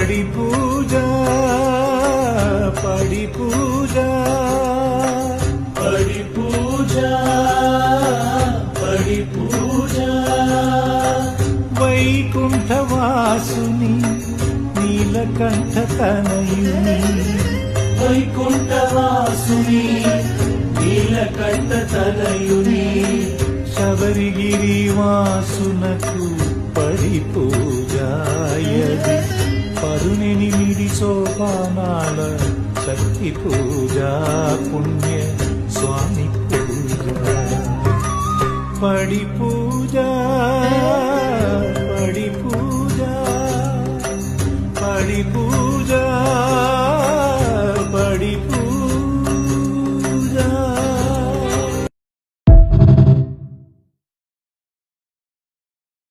పడి పూజ పడి పూజ పడి పూజ పడి పూజ వైకుంఠవాసుని నీలకంఠ తనయుని వైకుంఠవాసుని నీలకంఠ తనయుని శబరిగిరి వాసునకు పడి పూజాయది 18 సోపానాల శక్తి పూజ పుణ్య స్వామి పూజ పడి పూజ